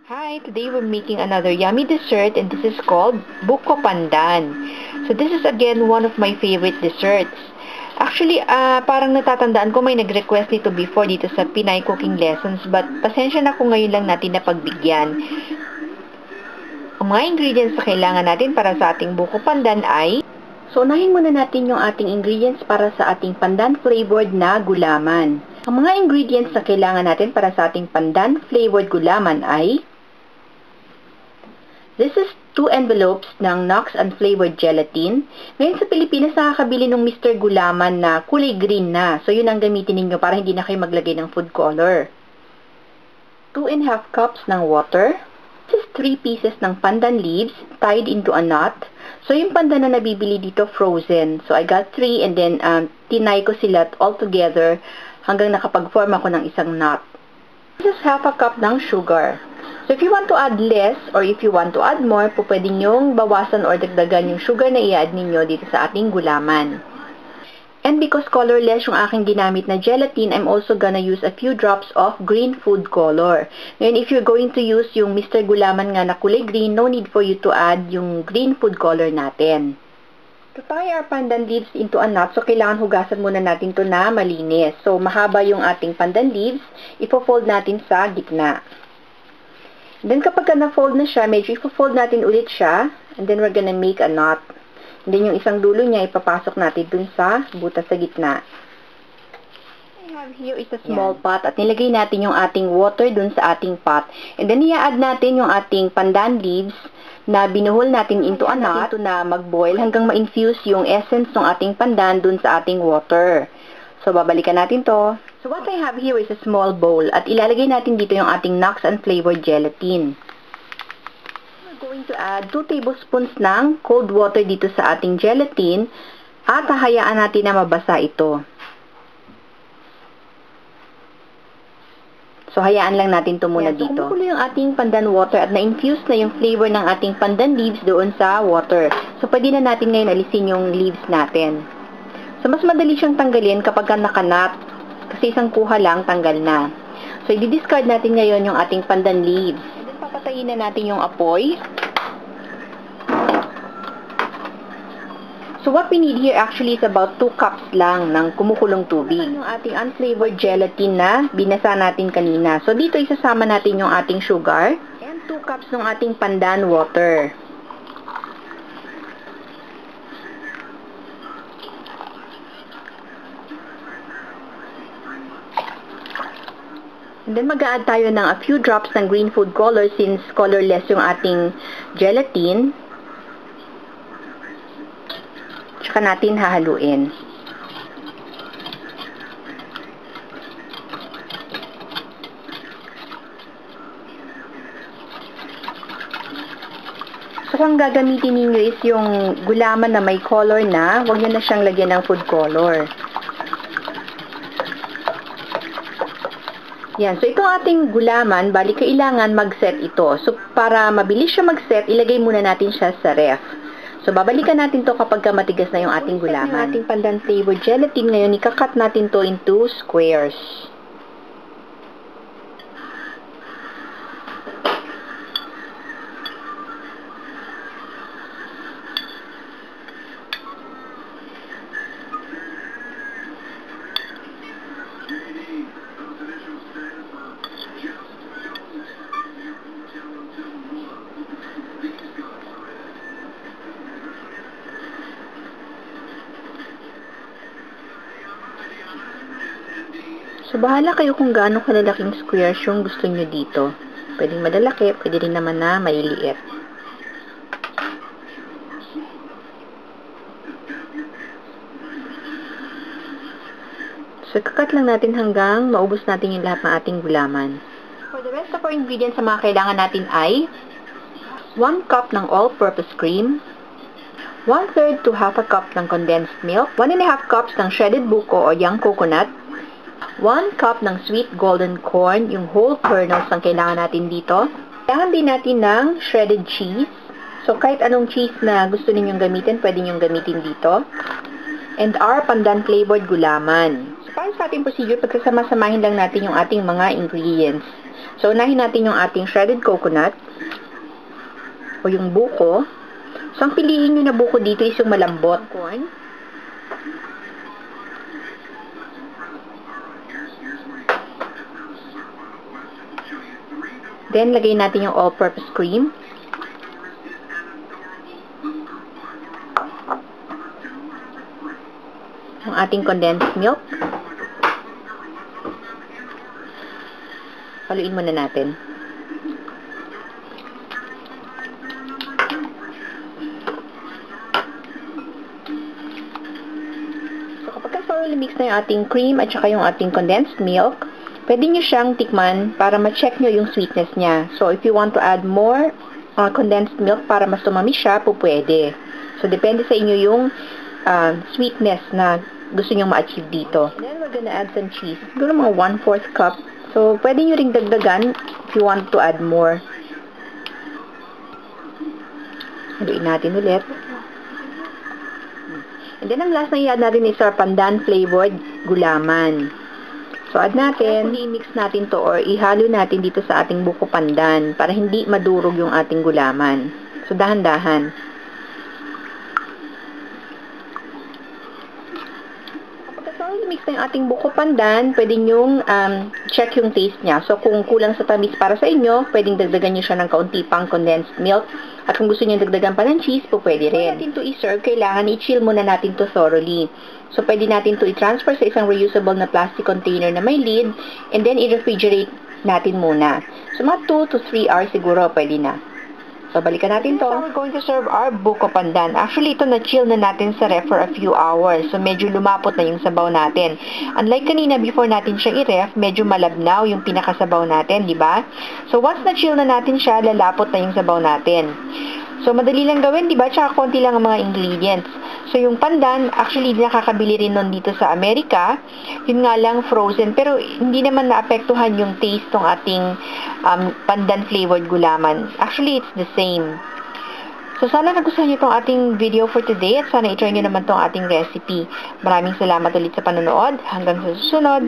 Hi, today we're making another yummy dessert and this is called Buko Pandan. So this is again one of my favorite desserts. Actually, parang natatandaan ko may nag-request nito before dito sa Pinay Cooking Lessons but pasensya na kung ngayon lang natin napagbigyan. Ang mga ingredients na kailangan natin para sa ating Buko Pandan ay So, unahin muna natin yung ating ingredients para sa ating pandan-flavored na gulaman. Ang mga ingredients na kailangan natin para sa ating pandan-flavored gulaman ay This is 2 envelopes ng Knox Unflavored Gelatin. Ngayon sa Pilipinas, nakakabili ng Mr. Gulaman na kulay green na. So, yun ang gamitin ninyo para hindi na kayo maglagay ng food color. 2½ cups ng water. This is 3 pieces ng pandan leaves tied into a knot. So, yung pandan na nabibili dito, frozen. So, I got 3 and then tinay ko sila all together hanggang nakapag-form ako ng isang knot. This is ½ cup ng sugar. So, if you want to add less or if you want to add more, pwede nyong bawasan or dagdagan yung sugar na i-add ninyo dito sa ating gulaman. And because colorless yung aking ginamit na gelatin, I'm also gonna use a few drops of green food color. Ngayon, if you're going to use yung Mr. Gulaman nga na kulay green, no need for you to add yung green food color natin. To tie our pandan leaves into a knot, so kailangan hugasan muna natin to na malinis. So, mahaba yung ating pandan leaves, ipo-fold natin sa gitna. Then, kapag na-fold na siya, medyo ipo-fold natin ulit siya, and then we're gonna make a knot. And then, yung isang dulo niya, ipapasok natin dun sa butas sa gitna. I have here is a small pot, at nilagay natin yung ating water dun sa ating pot. And then, i-add natin yung ating pandan leaves na binuhol natin into a knot na mag-boil hanggang ma-infuse yung essence ng ating pandan dun sa ating water. So, babalikan natin to. So, what I have here is a small bowl at ilalagay natin dito yung ating Knox Unflavored Gelatin. We're going to add 2 tablespoons ng cold water dito sa ating gelatin at hahayaan natin na mabasa ito. So, hayaan lang natin to muna dito. So, kumukulo yung ating pandan water at na-infuse na yung flavor ng ating pandan leaves doon sa water. So, pwede na natin ngayon alisin yung leaves natin. So, mas madali siyang tanggalin kapag nakanat. Kasi isang kuha lang, tanggal na. So, i-discard natin ngayon yung ating pandan leaves. And then, papatayin na natin yung apoy. So, what we need here actually is about 2 cups lang ng kumukulong tubig. Yung ating unflavored gelatin na binasa natin kanina. So, dito isasama natin yung ating sugar and 2 cups ng ating pandan water. And then, mag-a-add tayo ng a few drops ng green food color since colorless yung ating gelatin. Tsaka natin hahaluin. So, kung gagamitin ninyo is yung gulaman na may color na, huwag nyo na siyang lagyan ng food color. Yan. So, itong ating gulaman, bali kailangan mag-set ito. So, para mabilis siya mag-set, ilagay muna natin siya sa ref. So, babalikan natin to kapag matigas na yung ating gulaman. Yung ating pandan flavored gelatin ngayon, ikakat natin to into squares. So, bahala kayo kung gaano kalalaking squares yung gusto nyo dito. Pwedeng malalaki, pwede rin naman na maliliit. So, kakat lang natin hanggang maubos natin yung lahat ng ating gulaman. For the rest of our ingredients, ang mga kailangan natin ay 1 cup ng all-purpose cream, 1/3 to ½ cup ng condensed milk, 1½ cups ng shredded buko o young coconut, 1 cup ng sweet golden corn, yung whole kernels ang kailangan natin dito. Kailangan din natin ng shredded cheese. So, kahit anong cheese na gusto ninyong gamitin, pwede nyong gamitin dito. And our pandan-flavored gulaman. So, para sa ating procedure, pagsasama-samahin lang natin yung ating mga ingredients. So, unahin natin yung ating shredded coconut o yung buko. So, ang piliin nyo na buko dito is yung malambot. Corn. Then, lagay natin yung all-purpose cream. Yung ating condensed milk. Haluin muna natin. So, kapag thoroughly mix na yung ating cream at saka yung ating condensed milk, pwede nyo siyang tikman para ma-check nyo yung sweetness niya. So, if you want to add more condensed milk para mas tumami siya, pwede. So, depende sa inyo yung sweetness na gusto nyo ma-achieve dito. And then, we're gonna add some cheese. Siguro mga 1/4 cup. So, pwede nyo ring dagdagan if you want to add more. Haluin natin ulit. And then, ang last na i-add natin is our pandan flavored gulaman. So, add natin, i-mix natin to or ihalo natin dito sa ating buko pandan para hindi madurog yung ating gulaman. So, dahan-dahan. Mix na yung ating buko pandan, pwede nyong check yung taste niya. So, kung kulang sa tamis para sa inyo, pwedeng dagdagan nyo siya ng kaunti pang condensed milk. At kung gusto nyo dagdagan pa ng cheese, pwede rin. Kung natin to i-serve, kailangan i-chill muna natin to thoroughly. So, pwede natin to i-transfer sa isang reusable na plastic container na may lid, and then i-refrigerate natin muna. So, mga 2 to 3 hours siguro, pwede na. So, balikan natin to. We're going to serve our buko pandan. Actually, ito na-chill na natin sa ref for a few hours. So, medyo lumapot na yung sabaw natin. Unlike kanina, before natin siya i-ref, medyo malabnaw yung pinakasabaw natin, di ba? So, once na-chill na natin siya, lalapot na yung sabaw natin. So, madali lang gawin, di ba? Tsaka konti lang ang mga ingredients. So, yung pandan, actually, nakakabili rin nun dito sa Amerika. Yun nga lang, frozen. Pero, hindi naman naapektuhan yung taste ng ating pandan-flavored gulaman. Actually, it's the same. So, sana nagustuhan nyo itong ating video for today at sana i-try nyo naman itong ating recipe. Maraming salamat ulit sa panonood. Hanggang sa susunod.